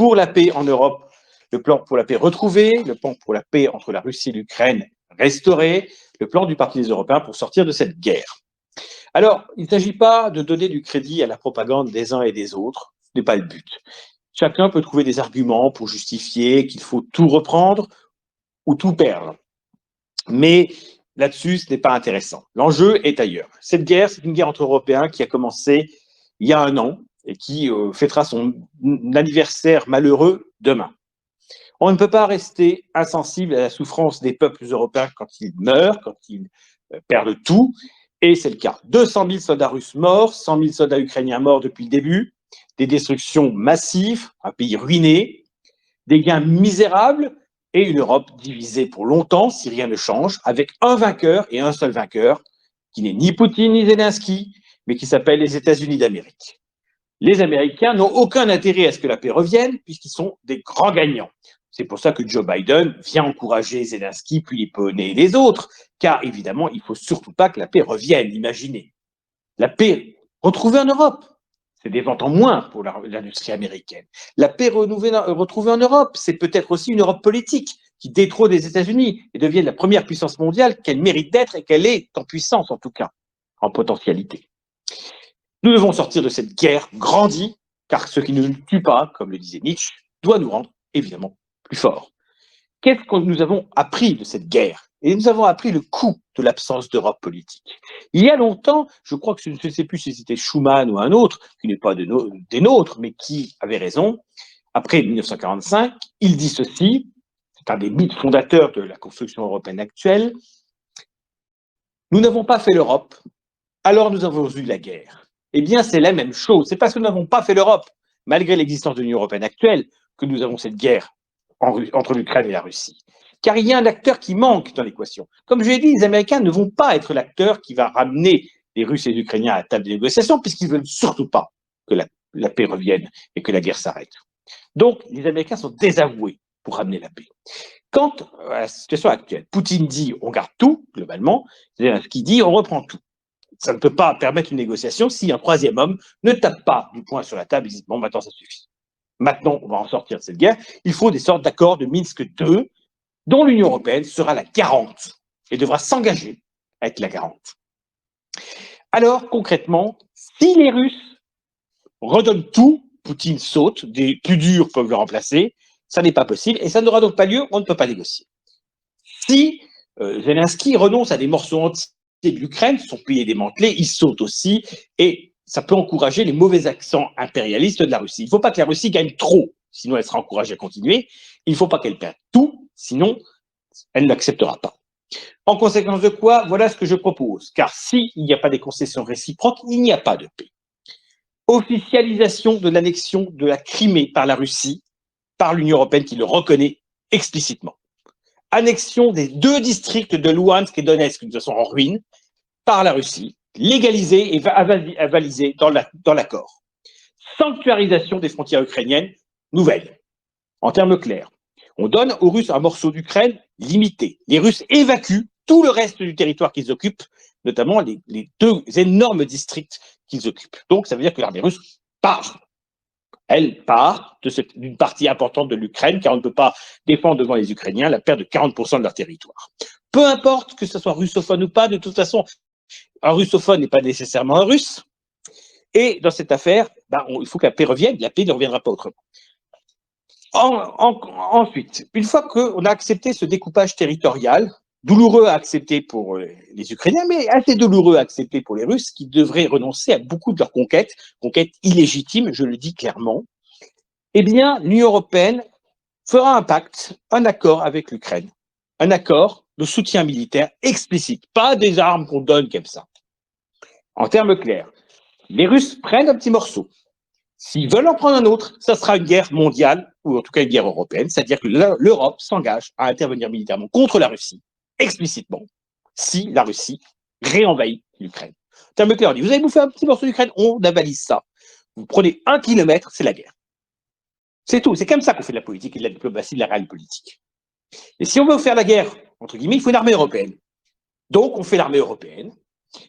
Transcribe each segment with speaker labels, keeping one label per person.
Speaker 1: pour la paix en Europe, le plan pour la paix retrouvé, le plan pour la paix entre la Russie et l'Ukraine restauré, le plan du Parti des Européens pour sortir de cette guerre. Alors, il ne s'agit pas de donner du crédit à la propagande des uns et des autres, ce n'est pas le but. Chacun peut trouver des arguments pour justifier qu'il faut tout reprendre ou tout perdre. Mais là-dessus, ce n'est pas intéressant. L'enjeu est ailleurs. Cette guerre, c'est une guerre entre Européens qui a commencé il y a un an et qui fêtera son anniversaire malheureux demain. On ne peut pas rester insensible à la souffrance des peuples européens quand ils meurent, quand ils perdent tout, et c'est le cas. 200 000 soldats russes morts, 100 000 soldats ukrainiens morts depuis le début, des destructions massives, un pays ruiné, des gains misérables, et une Europe divisée pour longtemps si rien ne change, avec un vainqueur et un seul vainqueur, qui n'est ni Poutine ni Zelensky, mais qui s'appelle les États-Unis d'Amérique. Les Américains n'ont aucun intérêt à ce que la paix revienne, puisqu'ils sont des grands gagnants. C'est pour ça que Joe Biden vient encourager Zelensky, puis les Polonais et les autres, car évidemment, il ne faut surtout pas que la paix revienne, imaginez. La paix retrouvée en Europe, c'est des ventes en moins pour l'industrie américaine. La paix retrouvée en Europe, c'est peut-être aussi une Europe politique qui détrône les États-Unis et devienne la première puissance mondiale qu'elle mérite d'être et qu'elle est en puissance, en tout cas, en potentialité. Nous devons sortir de cette guerre grandie, car ce qui ne nous tue pas, comme le disait Nietzsche, doit nous rendre, évidemment, plus forts. Qu'est-ce que nous avons appris de cette guerre? Et nous avons appris le coût de l'absence d'Europe politique. Il y a longtemps, je crois que je ne sais plus si c'était Schuman ou un autre, qui n'est pas des nôtres, mais qui avait raison, après 1945, il dit ceci, c'est un des mythes fondateurs de la construction européenne actuelle, nous n'avons pas fait l'Europe, alors nous avons eu la guerre. Eh bien, c'est la même chose. C'est parce que nous n'avons pas fait l'Europe, malgré l'existence de l'Union européenne actuelle, que nous avons cette guerre entre l'Ukraine et la Russie. Car il y a un acteur qui manque dans l'équation. Comme je l'ai dit, les Américains ne vont pas être l'acteur qui va ramener les Russes et les Ukrainiens à la table des négociations, puisqu'ils ne veulent surtout pas que la paix revienne et que la guerre s'arrête. Donc, les Américains sont désavoués pour ramener la paix. Quant à la situation actuelle, Poutine dit on garde tout, globalement, Zelensky dit on reprend tout. Ça ne peut pas permettre une négociation si un troisième homme ne tape pas du poing sur la table et dit bon, maintenant ça suffit. Maintenant, on va en sortir de cette guerre. Il faut des sortes d'accords de Minsk II, dont l'Union européenne sera la garante et devra s'engager à être la garante. Alors, concrètement, si les Russes redonnent tout, Poutine saute, des plus durs peuvent le remplacer, ça n'est pas possible et ça n'aura donc pas lieu, on ne peut pas négocier. Si Zelensky renonce à des morceaux entiers de l'Ukraine, son pays est démantelé, il saute aussi et ça peut encourager les mauvais accents impérialistes de la Russie. Il ne faut pas que la Russie gagne trop, sinon elle sera encouragée à continuer. Il ne faut pas qu'elle perde tout, sinon elle n'acceptera pas. En conséquence de quoi, voilà ce que je propose. Car s'il n'y a pas des concessions réciproques, il n'y a pas de paix. Officialisation de l'annexion de la Crimée par la Russie, par l'Union européenne qui le reconnaît explicitement. Annexion des 2 districts de Louhansk et Donetsk, qui sont en ruine, par la Russie, légalisée et avalisée dans l'accord. Sanctuarisation des frontières ukrainiennes nouvelles. En termes clairs, on donne aux Russes un morceau d'Ukraine limité. Les Russes évacuent tout le reste du territoire qu'ils occupent, notamment les 2 énormes districts qu'ils occupent. Donc, ça veut dire que l'armée russe part. Elle part d'une partie importante de l'Ukraine, car on ne peut pas défendre devant les Ukrainiens la perte de 40% de leur territoire. Peu importe que ce soit russophone ou pas, de toute façon, un russophone n'est pas nécessairement un russe. Et dans cette affaire, il faut que la paix revienne, la paix ne reviendra pas autrement. Ensuite, une fois qu'on a accepté ce découpage territorial, douloureux à accepter pour les Ukrainiens, mais assez douloureux à accepter pour les Russes, qui devraient renoncer à beaucoup de leurs conquêtes illégitimes, je le dis clairement, eh bien, l'Union européenne fera un pacte, un accord avec l'Ukraine, un accord de soutien militaire explicite, pas des armes qu'on donne comme ça. En termes clairs, les Russes prennent un petit morceau. S'ils veulent en prendre un autre, ça sera une guerre mondiale, ou en tout cas une guerre européenne, c'est-à-dire que l'Europe s'engage à intervenir militairement contre la Russie, explicitement, si la Russie réenvahit l'Ukraine. En termes clairs, on dit, vous avez bouffé un petit morceau d'Ukraine, on avalise ça. Vous prenez 1 kilomètre, c'est la guerre. C'est tout, c'est comme ça qu'on fait de la politique et de la diplomatie, de la réelle politique. Et si on veut faire la guerre, entre guillemets, il faut une armée européenne. Donc on fait l'armée européenne,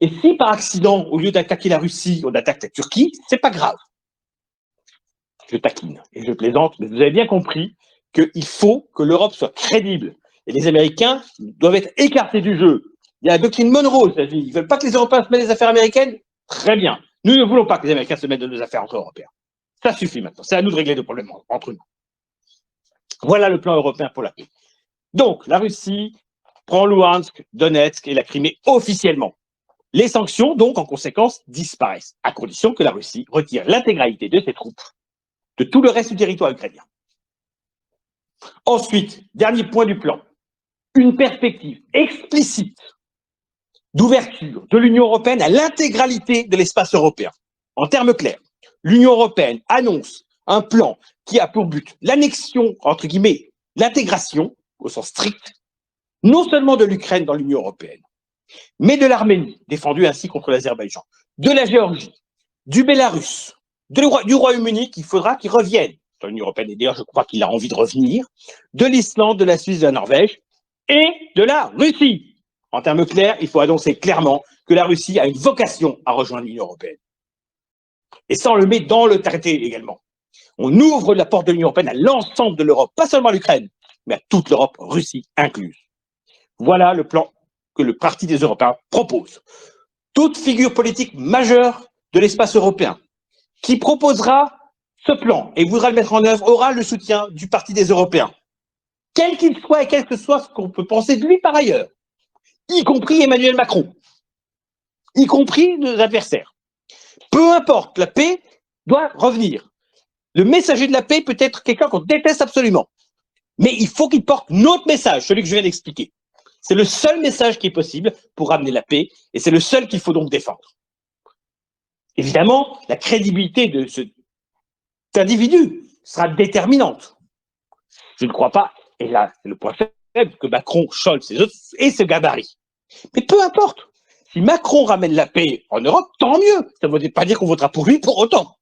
Speaker 1: et si par accident, au lieu d'attaquer la Russie, on attaque la Turquie, c'est pas grave. Je taquine et je plaisante, mais vous avez bien compris qu'il faut que l'Europe soit crédible. Et les Américains doivent être écartés du jeu. Il y a la doctrine Monroe aux États-Unis. Ils ne veulent pas que les Européens se mêlent des affaires américaines. Très bien. Nous ne voulons pas que les Américains se mêlent de nos affaires entre Européens. Ça suffit maintenant. C'est à nous de régler le problème entre nous. Voilà le plan européen pour la paix. Donc, la Russie prend Louhansk, Donetsk et la Crimée officiellement. Les sanctions, donc, en conséquence, disparaissent, à condition que la Russie retire l'intégralité de ses troupes de tout le reste du territoire ukrainien. Ensuite, dernier point du plan, une perspective explicite d'ouverture de l'Union européenne à l'intégralité de l'espace européen. En termes clairs, l'Union européenne annonce un plan qui a pour but l'annexion, entre guillemets, l'intégration, au sens strict, non seulement de l'Ukraine dans l'Union européenne, mais de l'Arménie, défendue ainsi contre l'Azerbaïdjan, de la Géorgie, du Bélarus, du Royaume-Uni, qu'il faudra qu'il revienne dans l'Union européenne, et d'ailleurs je crois qu'il a envie de revenir, de l'Islande, de la Suisse, de la Norvège, et de la Russie. En termes clairs, il faut annoncer clairement que la Russie a une vocation à rejoindre l'Union européenne. Et ça, on le met dans le traité également. On ouvre la porte de l'Union européenne à l'ensemble de l'Europe, pas seulement à l'Ukraine, mais à toute l'Europe, Russie incluse. Voilà le plan que le Parti des Européens propose. Toute figure politique majeure de l'espace européen qui proposera ce plan et voudra le mettre en œuvre aura le soutien du Parti des Européens, quel qu'il soit et quel que soit ce qu'on peut penser de lui par ailleurs, y compris Emmanuel Macron, y compris nos adversaires. Peu importe, la paix doit revenir. Le messager de la paix peut être quelqu'un qu'on déteste absolument, mais il faut qu'il porte notre message, celui que je viens d'expliquer. C'est le seul message qui est possible pour ramener la paix, et c'est le seul qu'il faut donc défendre. Évidemment, la crédibilité de cet individu sera déterminante. Je ne crois pas, et là, c'est le point faible, que Macron, Scholz et les autres aient ce gabarit. Mais peu importe, si Macron ramène la paix en Europe, tant mieux. Ça ne veut pas dire qu'on votera pour lui pour autant.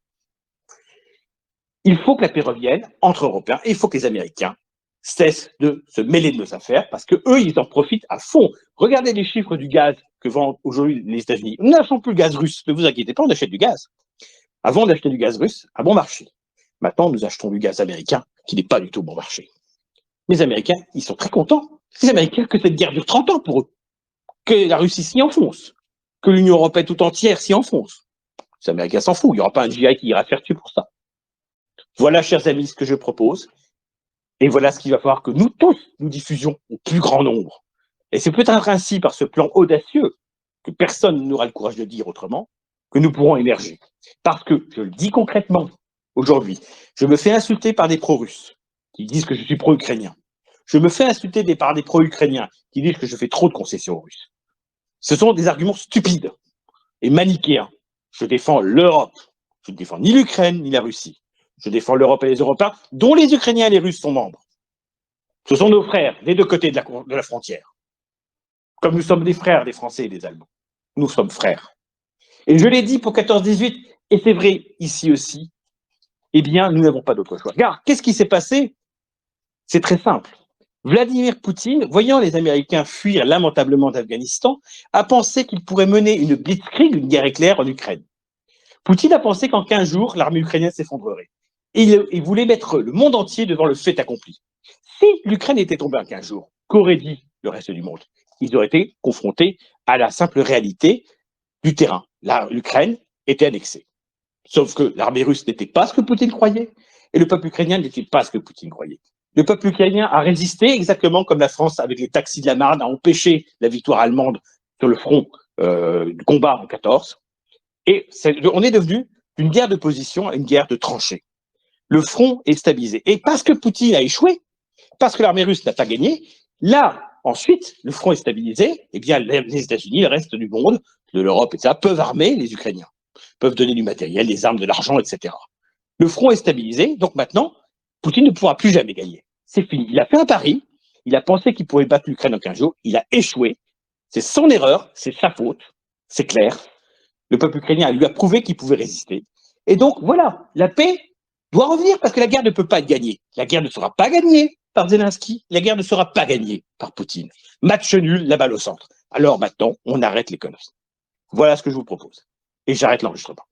Speaker 1: Il faut que la paix revienne entre Européens, et il faut que les Américains cessent de se mêler de nos affaires, parce qu'eux, ils en profitent à fond. Regardez les chiffres du gaz que vendent aujourd'hui les États-Unis. Nous n'achetons plus le gaz russe, ne vous inquiétez pas, on achète du gaz. Avant d'acheter du gaz russe, à bon marché. Maintenant, nous achetons du gaz américain, qui n'est pas du tout bon marché. Les Américains, ils sont très contents. Les Américains, que cette guerre dure 30 ans pour eux. Que la Russie s'y enfonce. Que l'Union européenne tout entière s'y enfonce. Les Américains s'en foutent, il n'y aura pas un GI qui ira faire tuer pour ça. Voilà, chers amis, ce que je propose. Et voilà ce qu'il va falloir que nous tous, nous diffusions au plus grand nombre. Et c'est peut-être ainsi, par ce plan audacieux, que personne n'aura le courage de dire autrement, que nous pourrons émerger. Parce que, je le dis concrètement, aujourd'hui, je me fais insulter par des pro-russes qui disent que je suis pro-ukrainien. Je me fais insulter par des pro-ukrainiens qui disent que je fais trop de concessions aux Russes. Ce sont des arguments stupides et manichéens. Je défends l'Europe. Je ne défends ni l'Ukraine ni la Russie. Je défends l'Europe et les Européens, dont les Ukrainiens et les Russes sont membres. Ce sont nos frères des deux côtés de la frontière. Comme nous sommes des frères des Français et des Allemands. Nous sommes frères. Et je l'ai dit pour 14-18, et c'est vrai ici aussi, eh bien, nous n'avons pas d'autre choix. Regarde, qu'est-ce qui s'est passé? C'est très simple. Vladimir Poutine, voyant les Américains fuir lamentablement d'Afghanistan, a pensé qu'il pourrait mener une blitzkrieg, une guerre éclair en Ukraine. Poutine a pensé qu'en 15 jours, l'armée ukrainienne s'effondrerait. Et il voulait mettre le monde entier devant le fait accompli. Si l'Ukraine était tombée en 15 jours, qu'aurait dit le reste du monde? Ils auraient été confrontés à la simple réalité du terrain. L'Ukraine était annexée. Sauf que l'armée russe n'était pas ce que Poutine croyait, et le peuple ukrainien n'était pas ce que Poutine croyait. Le peuple ukrainien a résisté exactement comme la France, avec les taxis de la Marne, a empêché la victoire allemande sur le front du combat en 14. Et on est devenu d'une guerre de position à une guerre de tranchées. Le front est stabilisé. Et parce que Poutine a échoué, parce que l'armée russe n'a pas gagné, là, ensuite, le front est stabilisé, eh bien, les États-Unis, le reste du monde, de l'Europe, etc., peuvent armer les Ukrainiens, peuvent donner du matériel, des armes, de l'argent, etc. Le front est stabilisé, donc maintenant, Poutine ne pourra plus jamais gagner. C'est fini. Il a fait un pari, il a pensé qu'il pourrait battre l'Ukraine en 15 jours, il a échoué, c'est son erreur, c'est sa faute, c'est clair. Le peuple ukrainien lui a prouvé qu'il pouvait résister. Et donc, voilà, la paix doit revenir parce que la guerre ne peut pas être gagnée. La guerre ne sera pas gagnée par Zelensky, la guerre ne sera pas gagnée par Poutine. Match nul, la balle au centre. Alors maintenant, on arrête les conneries. Voilà ce que je vous propose. Et j'arrête l'enregistrement.